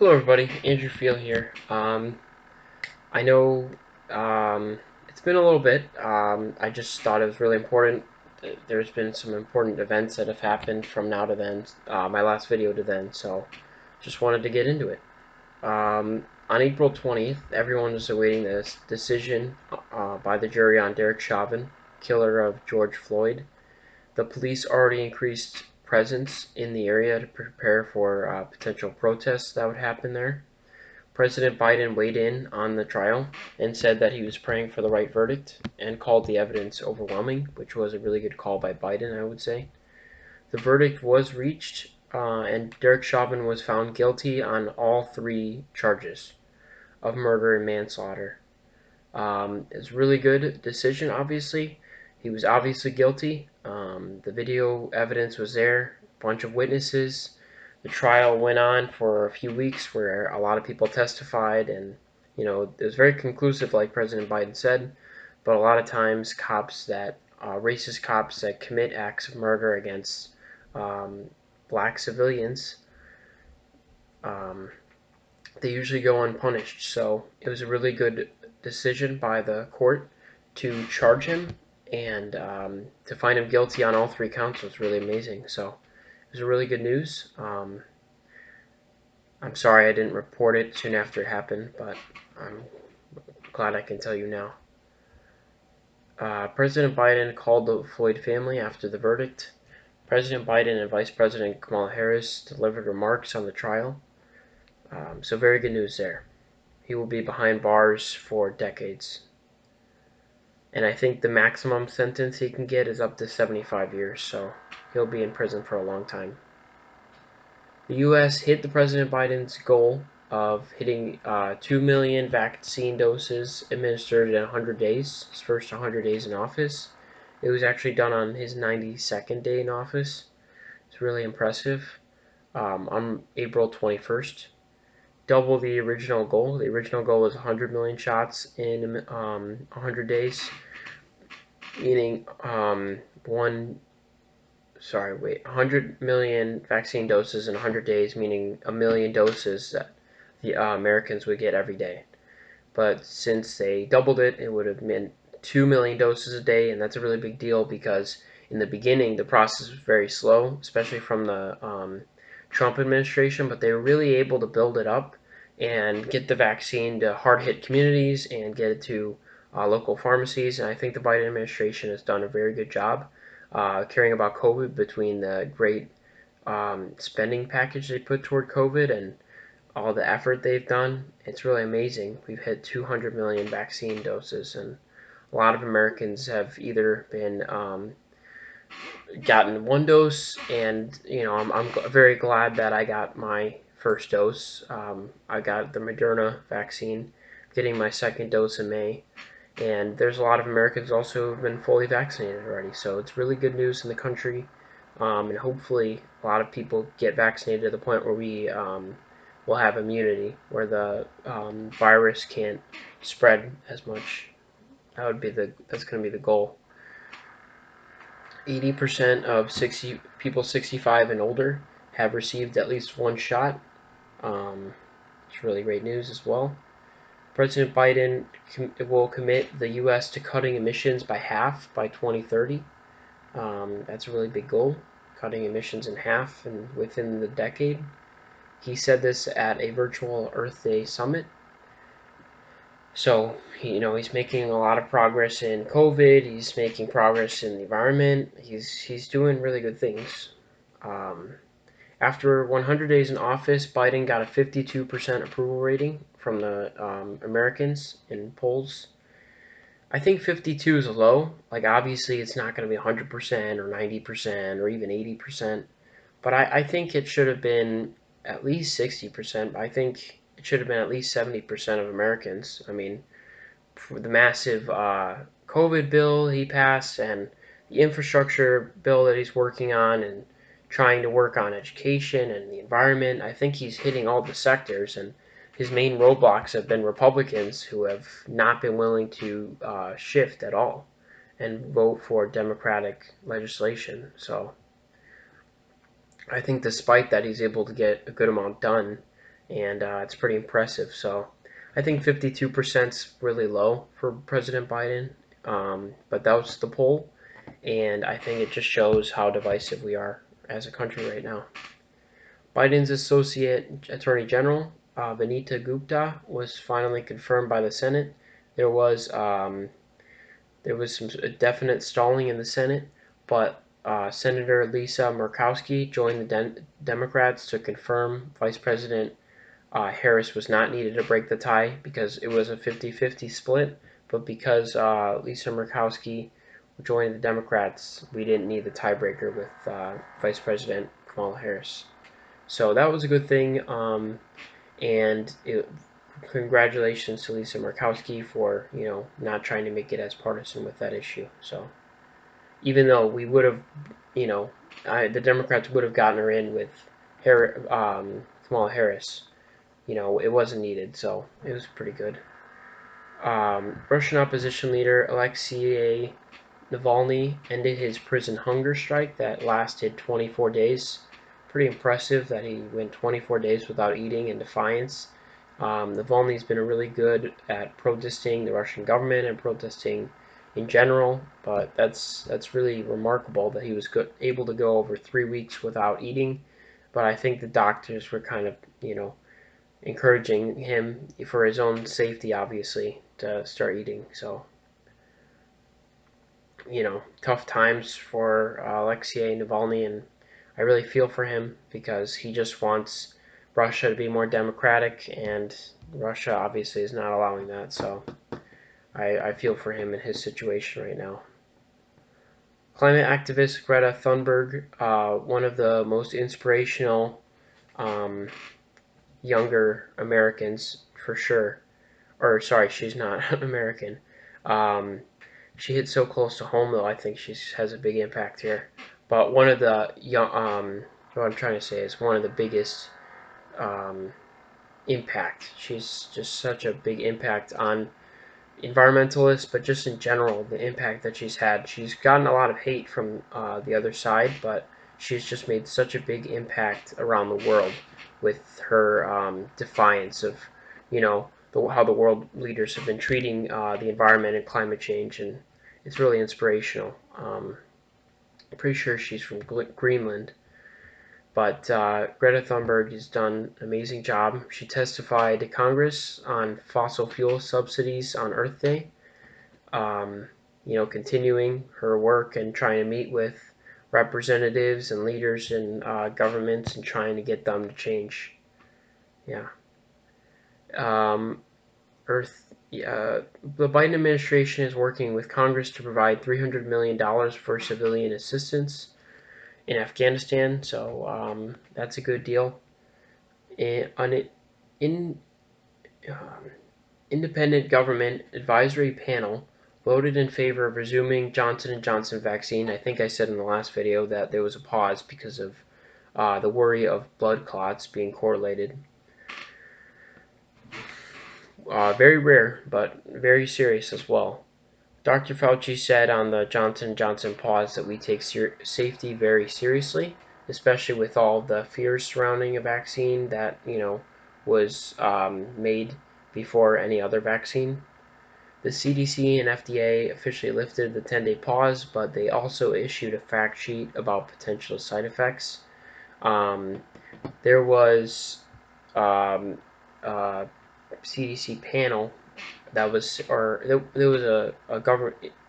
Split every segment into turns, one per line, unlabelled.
Hello, everybody. Andrew Field here. I know it's been a little bit. I just thought it was really important. There's been some important events that have happened from now to then, my last video to then, so just wanted to get into it. On April 20th, everyone was awaiting this decision by the jury on Derek Chauvin, killer of George Floyd. The police already increased presence in the area to prepare for potential protests that would happen there. President Biden weighed in on the trial and said that he was praying for the right verdict and called the evidence overwhelming, which was a really good call by Biden, I would say. The verdict was reached, and Derek Chauvin was found guilty on all three charges of murder and manslaughter. It's a really good decision, obviously. He was obviously guilty. The video evidence was there, a bunch of witnesses. The trial went on for a few weeks where a lot of people testified, and it was very conclusive, like President Biden said. But a lot of times, racist cops that commit acts of murder against um, black civilians, um, they usually go unpunished. So it was a really good decision by the court to charge him and to find him guilty on all three counts was really amazing. So it was a really good news. I'm sorry I didn't report it soon after it happened, but I'm glad I can tell you now. President Biden called the Floyd family after the verdict. President Biden and Vice President Kamala Harris delivered remarks on the trial. So very good news there. He will be behind bars for decades. And I think the maximum sentence he can get is up to 75 years, so he'll be in prison for a long time. The U.S. hit the President Biden's goal of hitting 2 million vaccine doses administered in 100 days, his first 100 days in office. It was actually done on his 92nd day in office. It's really impressive. On April 21st, double the original goal. The original goal was 100 million shots in 100 days, meaning 100 million vaccine doses in 100 days, meaning a million doses that the Americans would get every day. But since they doubled it, it would have meant 2 million doses a day, and that's a really big deal because in the beginning the process was very slow, especially from the Trump administration, but they were really able to build it up and get the vaccine to hard-hit communities and get it to local pharmacies. And I think the Biden administration has done a very good job caring about COVID between the great spending package they put toward COVID and all the effort they've done. It's really amazing. We've hit 200 million vaccine doses, and a lot of Americans have either been gotten one dose, and I'm very glad that I got my first dose. I got the Moderna vaccine, getting my second dose in May, and there's a lot of Americans also who've been fully vaccinated already. So it's really good news in the country, and hopefully a lot of people get vaccinated to the point where we will have immunity, where the virus can't spread as much. That's going to be the goal. 80% of 60 people 65 and older have received at least one shot. It's really great news as well. President Biden will commit the U.S. to cutting emissions by half by 2030. That's a really big goal, cutting emissions in half and within the decade. He said this at a virtual Earth Day summit. So, he's making a lot of progress in COVID. He's making progress in the environment. He's doing really good things. Um, After 100 days in office, Biden got a 52% approval rating from the Americans in polls. I think 52 is low. Like, obviously, it's not going to be 100% or 90% or even 80%. But I think it should have been at least 60%. I think it should have been at least 70% of Americans. I mean, for the massive COVID bill he passed and the infrastructure bill that he's working on and trying to work on education and the environment. I think he's hitting all the sectors, and his main roadblocks have been Republicans who have not been willing to shift at all and vote for Democratic legislation. So I think despite that, he's able to get a good amount done, and it's pretty impressive. So I think 52% is really low for President Biden, but that was the poll, and I think it just shows how divisive we are as a country right now. Biden's Associate Attorney General, Vanita Gupta, was finally confirmed by the Senate. There was some definite stalling in the Senate, but Senator Lisa Murkowski joined the Democrats to confirm Vice President Harris was not needed to break the tie because it was a 50-50 split. But because Lisa Murkowski joined the Democrats, we didn't need the tiebreaker with Vice President Kamala Harris. So that was a good thing. Congratulations to Lisa Murkowski for not trying to make it as partisan with that issue. So even though we would have, the Democrats would have gotten her in with Kamala Harris, it wasn't needed, so it was pretty good. Russian opposition leader Alexei Navalny ended his prison hunger strike that lasted 24 days. Pretty impressive that he went 24 days without eating in defiance. Navalny's been really good at protesting the Russian government and protesting in general, but that's really remarkable that he was able to go over 3 weeks without eating. But I think the doctors were kind of, encouraging him for his own safety, obviously, to start eating. So, tough times for Alexei Navalny, and I really feel for him because he just wants Russia to be more democratic, and Russia obviously is not allowing that. So I feel for him in his situation right now. Climate activist Greta Thunberg, one of the most inspirational younger Americans for sure. Or sorry, she's not American. She hit so close to home though. I think she has a big impact here. But one of the what I'm trying to say is one of the biggest impact. She's just such a big impact on environmentalists, but just in general, the impact that she's had. She's gotten a lot of hate from the other side, but she's just made such a big impact around the world with her defiance of, how the world leaders have been treating the environment and climate change, and it's really inspirational. I'm pretty sure she's from Greenland. But Greta Thunberg has done an amazing job. She testified to Congress on fossil fuel subsidies on Earth Day, continuing her work and trying to meet with representatives and leaders in governments and trying to get them to change. Yeah. The Biden administration is working with Congress to provide $300 million for civilian assistance in Afghanistan, so that's a good deal. An independent government advisory panel voted in favor of resuming Johnson & Johnson vaccine. I think I said in the last video that there was a pause because of the worry of blood clots being correlated. Very rare, but very serious as well. Dr. Fauci said on the Johnson & Johnson pause that we take safety very seriously, especially with all the fears surrounding a vaccine that, was made before any other vaccine. The CDC and FDA officially lifted the 10-day pause, but they also issued a fact sheet about potential side effects. There was a CDC panel that was, or there was a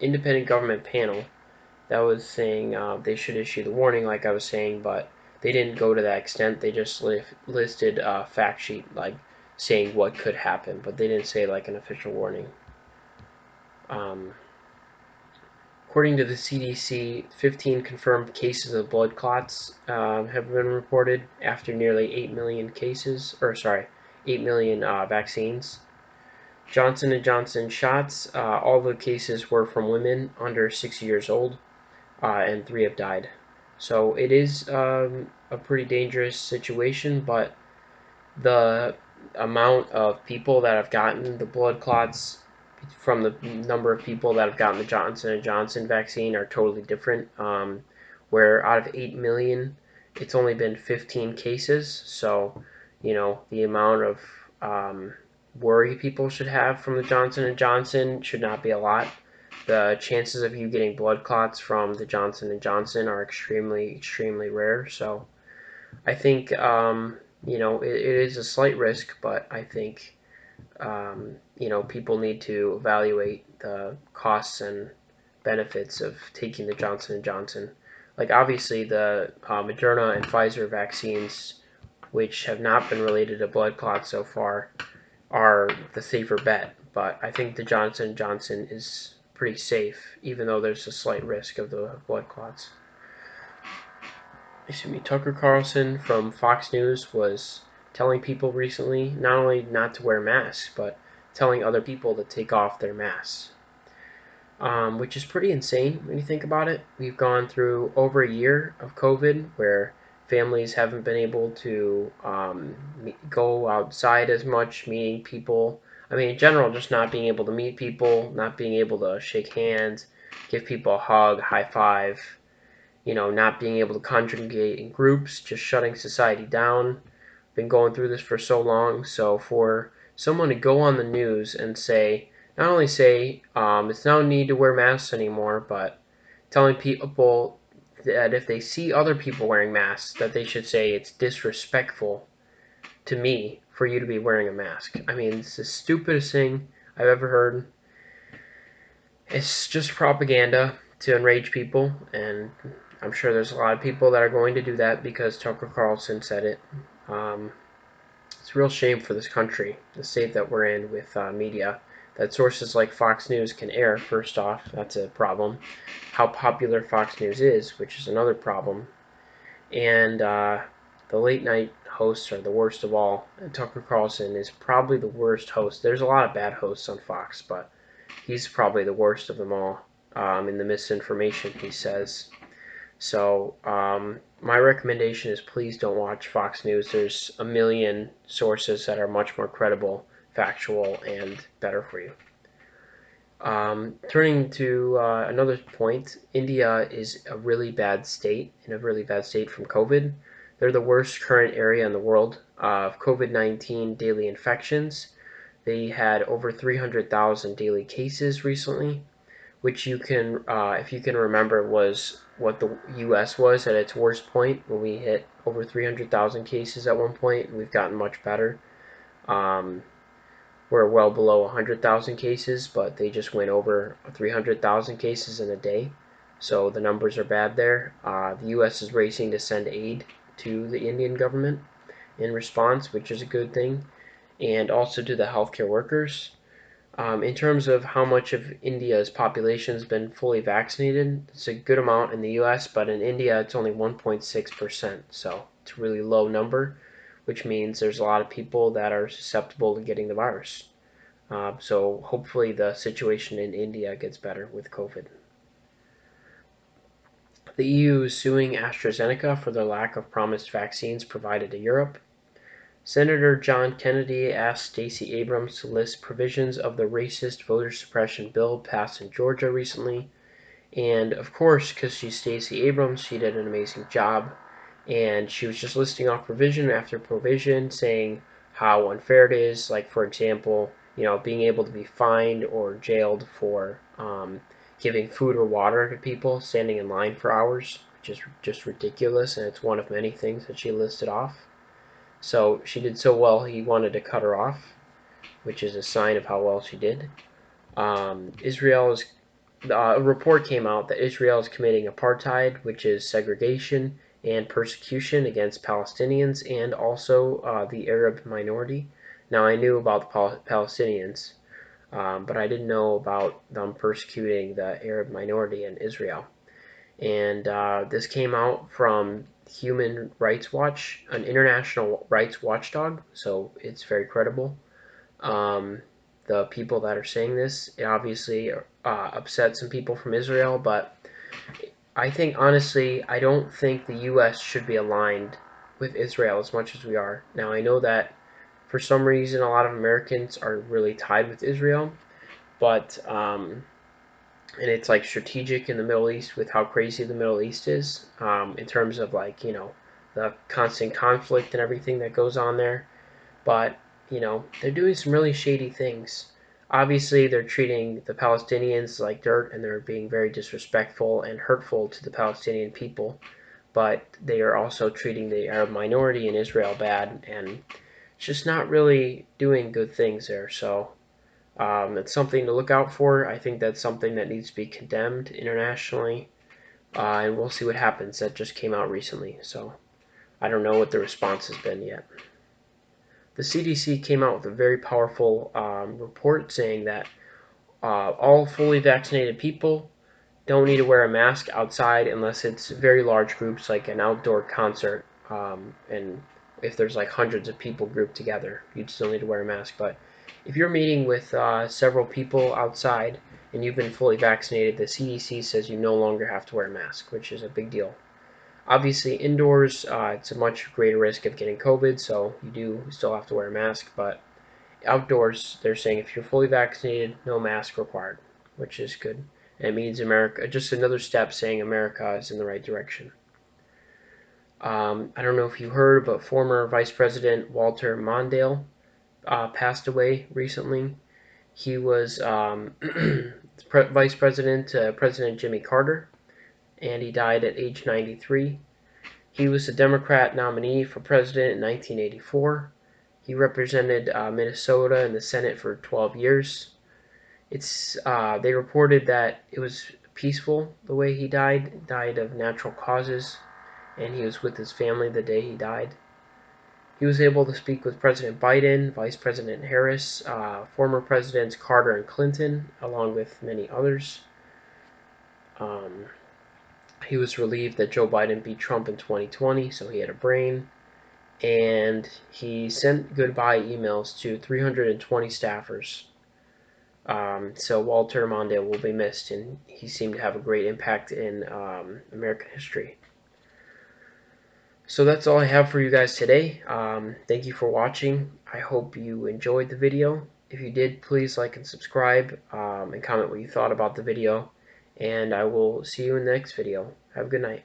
independent government panel that was saying they should issue the warning, like I was saying, but they didn't go to that extent. They just listed a fact sheet, like saying what could happen, but they didn't say like an official warning. According to the CDC, 15 confirmed cases of blood clots have been reported after nearly 8 million cases, 8 million vaccines. Johnson & Johnson shots, all the cases were from women under 6 years old, and 3 have died. So it is a pretty dangerous situation, but the amount of people that have gotten the blood clots from the number of people that have gotten the Johnson & Johnson vaccine are totally different, where out of 8 million, it's only been 15 cases, so The amount of worry people should have from the Johnson & Johnson should not be a lot. The chances of you getting blood clots from the Johnson & Johnson are extremely, extremely rare. So I think, it is a slight risk, but I think, people need to evaluate the costs and benefits of taking the Johnson & Johnson. Like obviously the Moderna and Pfizer vaccines, which have not been related to blood clots so far, are the safer bet. But I think the Johnson & Johnson is pretty safe, even though there's a slight risk of the blood clots. Tucker Carlson from Fox News was telling people recently not only not to wear masks, but telling other people to take off their masks, which is pretty insane when you think about it. We've gone through over a year of COVID where families haven't been able to go outside as much, meeting people. I mean, in general, just not being able to meet people, not being able to shake hands, give people a hug, high five, not being able to congregate in groups, just shutting society down. Been going through this for so long. So for someone to go on the news and say, not only say it's no need to wear masks anymore, but telling people that if they see other people wearing masks, that they should say it's disrespectful to me for you to be wearing a mask. I mean, it's the stupidest thing I've ever heard. It's just propaganda to enrage people, and I'm sure there's a lot of people that are going to do that because Tucker Carlson said it. Um, it's a real shame for this country, the state that we're in with media, that sources like Fox News can air. First off, that's a problem. How popular Fox News is, which is another problem. And the late night hosts are the worst of all. And Tucker Carlson is probably the worst host. There's a lot of bad hosts on Fox, but he's probably the worst of them all in the misinformation he says. So my recommendation is please don't watch Fox News. There's a million sources that are much more credible, factual, and better for you. Turning to another point, India is a really bad state, in a really bad state from COVID. They're the worst current area in the world of COVID-19 daily infections. They had over 300,000 daily cases recently, which if you can remember, was what the U.S. was at its worst point when we hit over 300,000 cases at one point. We've gotten much better. Um, we're well below 100,000 cases, but they just went over 300,000 cases in a day. So the numbers are bad there. The U.S. is racing to send aid to the Indian government in response, which is a good thing, and also to the healthcare workers. In terms of how much of India's population has been fully vaccinated, it's a good amount in the US, but in India it's only 1.6%, so it's a really low number, which means there's a lot of people that are susceptible to getting the virus. So hopefully the situation in India gets better with COVID. The EU is suing AstraZeneca for their lack of promised vaccines provided to Europe. Senator John Kennedy asked Stacey Abrams to list provisions of the racist voter suppression bill passed in Georgia recently. And of course, because she's Stacey Abrams, she did an amazing job. And she was just listing off provision after provision, saying how unfair it is. Like, for example, being able to be fined or jailed for giving food or water to people standing in line for hours, which is just ridiculous. And it's one of many things that she listed off. So she did so well, he wanted to cut her off, which is a sign of how well she did. A report came out that Israel is committing apartheid, which is segregation and persecution against Palestinians and also the Arab minority. Now, I knew about the Palestinians, but I didn't know about them persecuting the Arab minority in Israel. And this came out from Human Rights Watch, an international rights watchdog, so it's very credible. The people that are saying this, it obviously upset some people from Israel, but I think, honestly, I don't think the U.S. should be aligned with Israel as much as we are. Now, I know that for some reason a lot of Americans are really tied with Israel, but and it's like strategic in the Middle East with how crazy the Middle East is in terms of, like, the constant conflict and everything that goes on there. But, they're doing some really shady things. Obviously, they're treating the Palestinians like dirt, and they're being very disrespectful and hurtful to the Palestinian people. But they are also treating the Arab minority in Israel bad, and it's just not really doing good things there. So it's something to look out for. I think that's something that needs to be condemned internationally, and we'll see what happens. That just came out recently, so I don't know what the response has been yet. The CDC came out with a very powerful report saying that all fully vaccinated people don't need to wear a mask outside unless it's very large groups, like an outdoor concert, and if there's like hundreds of people grouped together, you'd still need to wear a mask. But if you're meeting with several people outside and you've been fully vaccinated, the CDC says you no longer have to wear a mask, which is a big deal. Obviously, indoors, it's a much greater risk of getting COVID, so you do still have to wear a mask. But outdoors, they're saying if you're fully vaccinated, no mask required, which is good. And it means America, just another step saying America is in the right direction. I don't know if you heard, but former Vice President Walter Mondale passed away recently. He was Vice President to President Jimmy Carter, and he died at age 93. He was the Democrat nominee for president in 1984. He represented Minnesota in the Senate for 12 years. They reported that it was peaceful the way he died of natural causes, and he was with his family the day he died. He was able to speak with President Biden, Vice President Harris, former Presidents Carter and Clinton, along with many others. He was relieved that Joe Biden beat Trump in 2020, so he had a brain. And he sent goodbye emails to 320 staffers. So Walter Mondale will be missed, and he seemed to have a great impact in American history. So that's all I have for you guys today. Thank you for watching. I hope you enjoyed the video. If you did, please like and subscribe, and comment what you thought about the video. And I will see you in the next video. Have a good night.